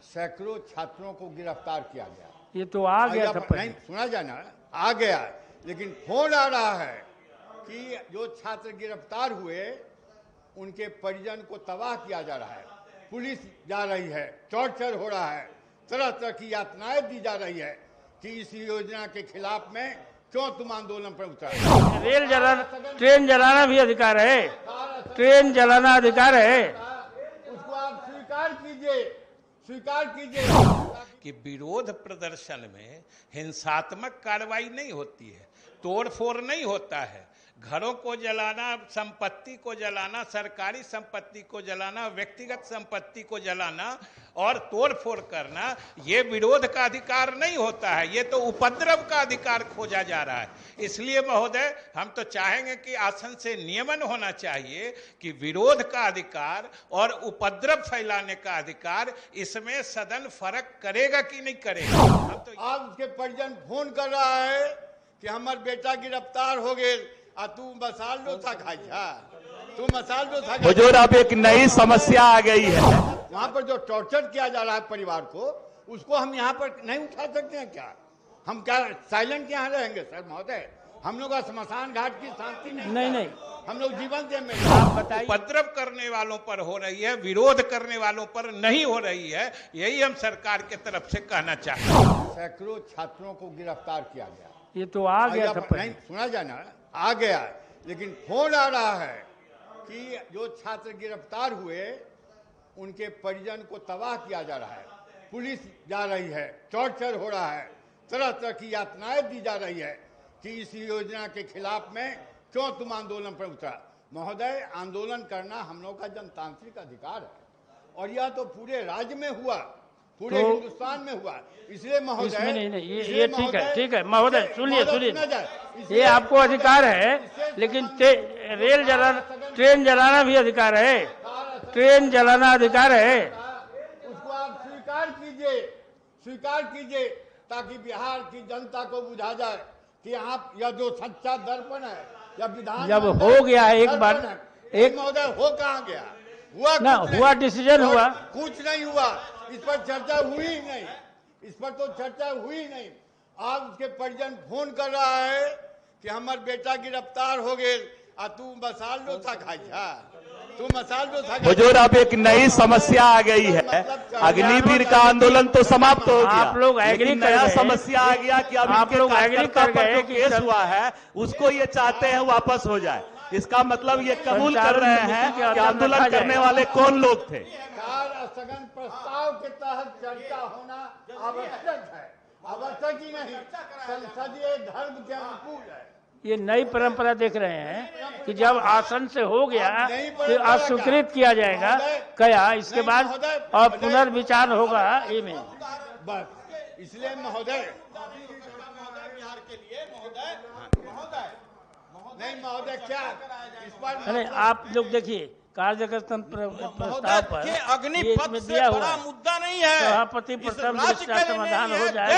सैकड़ों छात्रों को गिरफ्तार किया गया। ये तो आ गया था नहीं सुना जाए ना, आ गया, लेकिन फोन आ रहा है कि जो छात्र गिरफ्तार हुए उनके परिजन को तबाह किया जा रहा है, पुलिस जा रही है, टॉर्चर हो रहा है, तरह तरह की यातनाएं दी जा रही है कि इस योजना के खिलाफ में क्यों तुम आंदोलन पर उतरे। रेल जलाना, ट्रेन जलाना भी अधिकार है, ट्रेन जलाना अधिकार है, उसको आप स्वीकार कीजिए, स्वीकार कीजिए कि विरोध प्रदर्शन में हिंसात्मक कार्रवाई नहीं होती है, तोड़फोड़ नहीं होता है। घरों को जलाना, संपत्ति को जलाना, सरकारी संपत्ति को जलाना, व्यक्तिगत संपत्ति को जलाना और तोड़फोड़ करना, ये विरोध का अधिकार नहीं होता है, ये तो उपद्रव का अधिकार खोजा जा रहा है। इसलिए महोदय, हम तो चाहेंगे कि आसन से नियमन होना चाहिए कि विरोध का अधिकार और उपद्रव फैलाने का अधिकार, इसमें सदन फर्क करेगा कि नहीं करेगा। हम तो आज उसके परिजन फोन कर रहा है कि हमार बेटा गिरफ्तार हो गए, तू मसाल दो था खाई, तू मसाल दो था। हुजूर, अब एक नई समस्या आ गई है। वहाँ पर जो टॉर्चर किया जा रहा है परिवार को, उसको हम यहाँ पर नहीं उठा सकते हैं क्या? हम क्या साइलेंट यहाँ रहेंगे? सर महोदय, हम लोग का स्मशान घाट की शांति नहीं, हम लोग जीवन दे में। आप बताइए, उपद्रव करने वालों पर हो रही है, विरोध करने वालों पर नहीं हो रही है, यही हम सरकार के तरफ से कहना चाहते हैं। सैकड़ों छात्रों को गिरफ्तार किया गया। ये तो आ गया था नहीं सुना जाए ना, आ गया, लेकिन फोन आ रहा है कि जो छात्र गिरफ्तार हुए उनके परिजन को तबाह किया जा रहा है, पुलिस जा रही है, टॉर्चर हो रहा है, तरह तरह की यातनाएं दी जा रही है कि इस योजना के खिलाफ में क्यों तुम आंदोलन पर उतरा। महोदय, आंदोलन करना हम लोग का जनतांत्रिक अधिकार है और यह तो पूरे राज्य में हुआ, पूरे हिंदुस्तान में हुआ। इसलिए महोदय, नहीं, ये ठीक है महोदय, सुनिए, ये आपको अधिकार है, लेकिन रेल जलाना, ट्रेन जलाना भी अधिकार है, ट्रेन जलाना अधिकार है, उसको आप स्वीकार कीजिए ताकि बिहार की जनता को बुझा जाए कि आप यह जो सच्चा दर्पण है, या विधान जब हो गया एक बार, एक महोदय हो कहाँ गया, हुआ डिसीजन हुआ, कुछ नहीं हुआ, इस पर चर्चा हुई ही नहीं, इस पर तो चर्चा हुई नहीं। आज उसके परिजन फोन कर रहा है कि हमार बेटा गिरफ्तार हो गए, तू मसाल दो था खाई, तू मसाल दो था। हुजूर, अब एक नई समस्या आ गई है। अग्निवीर का आंदोलन तो समाप्त हो गया, आप लोग एग्री कर नया गए, समस्या आ गया कि अब आप लोग एग्री कर गए कि केस हुआ है उसको ये चाहते हैं वापस हो जाए। इसका मतलब ये कबूल कर रहे हैं कि आंदोलन करने वाले कौन लोग थे। स्थगन प्रस्ताव के तहत चर्चा होना आवश्यक है, आवश्यक ही नहीं, संसदीय धर्म के अनुकूल है। ये नई परंपरा देख रहे हैं कि जब आसन से हो गया तो अस्वीकृत किया जाएगा क्या, इसके बाद और पुनर्विचार होगा। ये में बस इसलिए महोदय, नहीं महोदय, क्या इस पर अरे आप लोग देखिए, कार्यकर्तन प्रस्ताव पर अग्निपथ से बड़ा मुद्दा नहीं है, सभापति प्रथम दृष्टया समाधान हो जाए।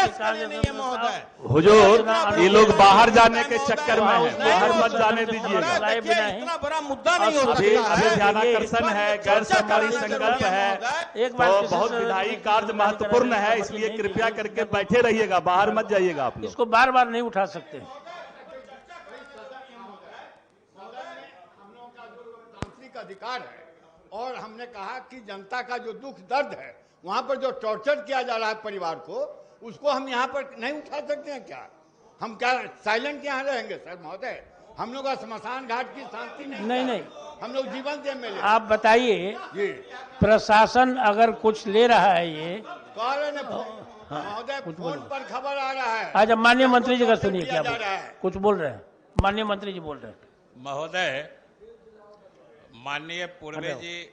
हुजूर, ये लोग बाहर जाने के चक्कर में हैं, बाहर मत जाने दीजिएगा। इतना बड़ा मुद्दा नहीं हो सकता अभी ध्यानाकर्षण है, गैर सरकारी संकल्प है, एक बार तो बहुत विधायी कार्य महत्वपूर्ण है, इसलिए कृपया करके बैठे रहिएगा, बाहर मत जाइएगा आप लोग। इसको बार बार नहीं उठा सकते। अधिकार है और हमने कहा कि जनता का जो दुख दर्द है, वहां पर जो टॉर्चर किया जा रहा है परिवार को, उसको हम यहाँ पर नहीं उठा सकते हैं क्या? हम क्या साइलेंट यहाँ रहेंगे? सर महोदय, हम लोग का स्मशान घाट की शांति नहीं, हम लोग जीवन दे में। आप बताइए, प्रशासन अगर कुछ ले रहा है, ये महोदय फोन पर खबर आ रहा है। आज माननीय मंत्री जी का सुनिए, क्या कुछ बोल रहे हैं, माननीय मंत्री जी बोल रहे हैं। महोदय, माननीय पूर्वे जी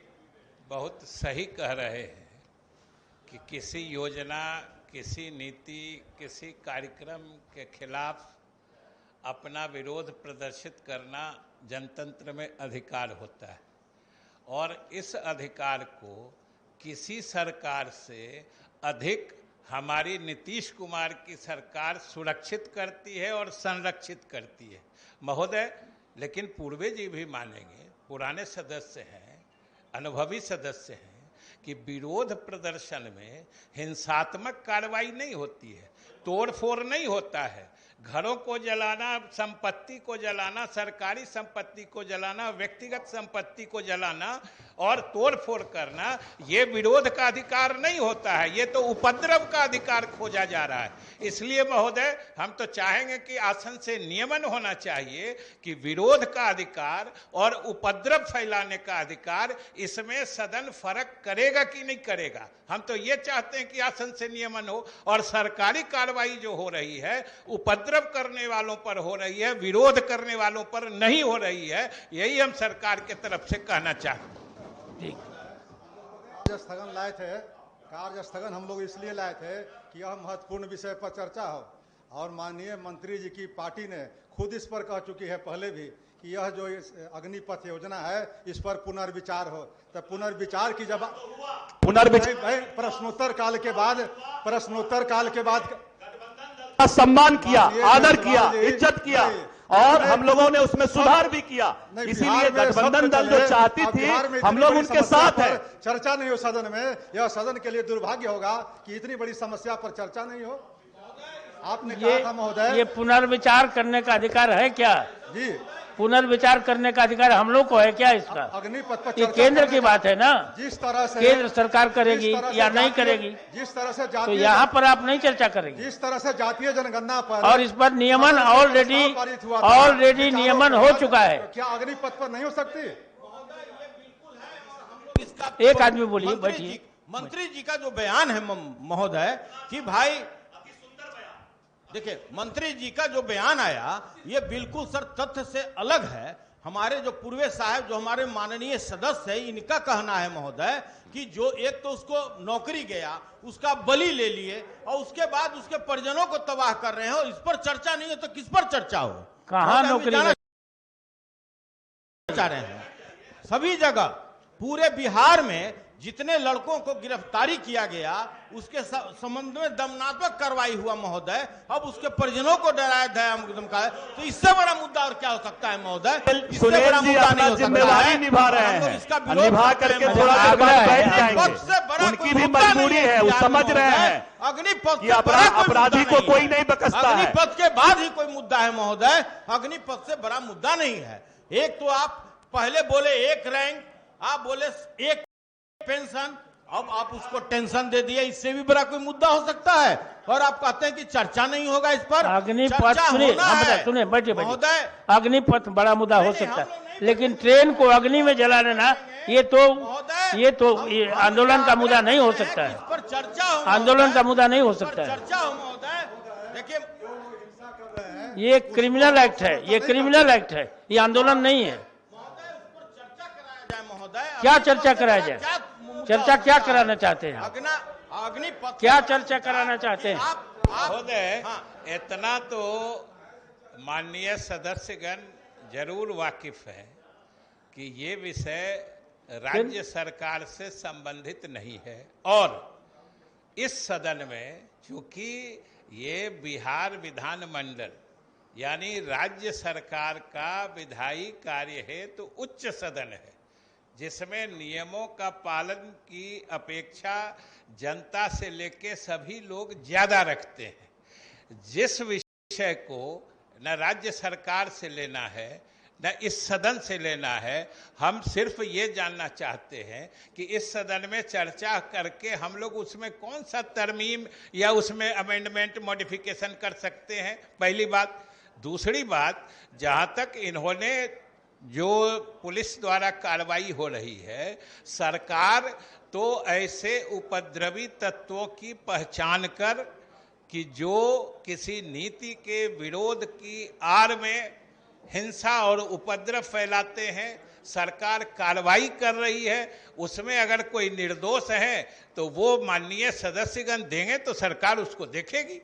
बहुत सही कह रहे हैं कि किसी योजना, किसी नीति, किसी कार्यक्रम के खिलाफ अपना विरोध प्रदर्शित करना जनतंत्र में अधिकार होता है और इस अधिकार को किसी सरकार से अधिक हमारी नीतीश कुमार की सरकार सुरक्षित करती है और संरक्षित करती है। महोदय, लेकिन पूर्वे जी भी मानेंगे, पुराने सदस्य हैं, अनुभवी सदस्य हैं, कि विरोध प्रदर्शन में हिंसात्मक कार्रवाई नहीं होती है, तोड़फोड़ नहीं होता है। घरों को जलाना, संपत्ति को जलाना, सरकारी संपत्ति को जलाना, व्यक्तिगत संपत्ति को जलाना और तोड़फोड़ करना, ये विरोध का अधिकार नहीं होता है, ये तो उपद्रव का अधिकार खोजा जा रहा है। इसलिए महोदय, हम तो चाहेंगे कि आसन से नियमन होना चाहिए कि विरोध का अधिकार और उपद्रव फैलाने का अधिकार, इसमें सदन फर्क करेगा कि नहीं करेगा। हम तो ये चाहते हैं कि आसन से नियमन हो और सरकारी कार्रवाई जो हो रही है उपद्रव करने वालों पर हो रही है, विरोध करने वालों पर नहीं हो रही है। यही हम सरकार के तरफ से कहना चाहते हैं। कार्य स्थगन लाए थे, कार्य स्थगन हम लोग इसलिए लाए थे कि यह महत्वपूर्ण विषय पर चर्चा हो और माननीय मंत्री जी की पार्टी ने खुद इस पर कह चुकी है पहले भी कि यह जो अग्निपथ योजना है इस पर पुनर्विचार हो। तो पुनर्विचार की जब प्रश्नोत्तर काल के बाद सम्मान किया, आदर किया, इज्जत किया और हम लोगों ने उसमें सुधार भी किया। इसीलिए गठबंधन दल जो चाहती थी, हम लोग उनके साथ है। चर्चा नहीं हो सदन में, यह सदन के लिए दुर्भाग्य होगा कि इतनी बड़ी समस्या पर चर्चा नहीं हो। आपने कहा था महोदय, ये पुनर्विचार करने का अधिकार है क्या? जी, पुनर्विचार करने का अधिकार हम लोग को है क्या इसका? अग्निपथ पर ये केंद्र की बात है ना, जिस तरह से केंद्र सरकार करेगी या नहीं करेगी, जिस तरह से तो यहाँ पर आप नहीं चर्चा करेंगे। जिस तरह से जातीय जनगणना पर और इस पर नियमन ऑलरेडी नियमन हो चुका है। क्या अग्निपथ पर नहीं हो सकती? एक आदमी बोलिए, बैठिए। मंत्री जी का जो बयान है महोदय कि भाई देखिए, मंत्री जी का जो बयान आया ये बिल्कुल सर तथ्य से अलग है। हमारे जो पूर्वे साहब, जो हमारे माननीय सदस्य है, इनका कहना है महोदय कि जो एक तो उसको नौकरी गया, उसका बलि ले लिए और उसके बाद उसके परिजनों को तबाह कर रहे हैं और इस पर चर्चा नहीं है तो किस पर चर्चा हो? कहाँ नौकरी चाह रहे हैं? सभी जगह पूरे बिहार में जितने लड़कों को गिरफ्तारी किया गया उसके संबंध में दमनात्मक कार्रवाई हुआ महोदय। अब उसके परिजनों को डराया धमकाया, तो इससे बड़ा मुद्दा और क्या हो सकता है महोदय? सुनील जी अपना जिम्मेदारी निभा रहे हैं, निभा करके थोड़ा उनकी भी मजबूरी है, वो समझ रहे हैं अग्निपथ कि अपराधी को कोई नहीं बख्शता है। अग्निपथ के बाद ही कोई मुद्दा है महोदय, अग्निपथ से बड़ा मुद्दा नहीं है। एक तो आप पहले बोले एक रैंक, आप बोले एक पेंशन, अब आप उसको टेंशन दे दिया, इससे भी बड़ा कोई मुद्दा हो सकता है और आप कहते हैं कि चर्चा नहीं होगा इस पर। अग्निपथ सुनिए, बैठिए महोदय, अग्निपथ बड़ा मुद्दा हो सकता है, लेकिन ट्रेन को अग्नि में जला देना ये तो आंदोलन का मुद्दा नहीं हो सकता है। इस पर चर्चा हो, आंदोलन का मुद्दा नहीं हो सकता है। चर्चा हो महोदय। देखिए, ये क्रिमिनल एक्ट है, ये क्रिमिनल एक्ट है, ये आंदोलन नहीं है। क्या चर्चा कराया जाए? चर्चा क्या कराना चाहते हैं? अग्निपथ क्या चर्चा कराना चाहते हैं? महोदय, इतना तो माननीय सदस्यगण जरूर वाकिफ है कि ये विषय राज्य सरकार से संबंधित नहीं है और इस सदन में चूंकि ये बिहार विधानमंडल यानी राज्य सरकार का विधायी कार्य है तो उच्च सदन है जिसमें नियमों का पालन की अपेक्षा जनता से लेके सभी लोग ज्यादा रखते हैं। जिस विषय को न राज्य सरकार से लेना है न इस सदन से लेना है, हम सिर्फ ये जानना चाहते हैं कि इस सदन में चर्चा करके हम लोग उसमें कौन सा तरमीम या उसमें अमेंडमेंट मॉडिफिकेशन कर सकते हैं, पहली बात। दूसरी बात, जहाँ तक इन्होंने जो पुलिस द्वारा कार्रवाई हो रही है, सरकार तो ऐसे उपद्रवी तत्वों की पहचान कर कि जो किसी नीति के विरोध की आड़ में हिंसा और उपद्रव फैलाते हैं, सरकार कार्रवाई कर रही है। उसमें अगर कोई निर्दोष है तो वो माननीय सदस्यगण देंगे तो सरकार उसको देखेगी।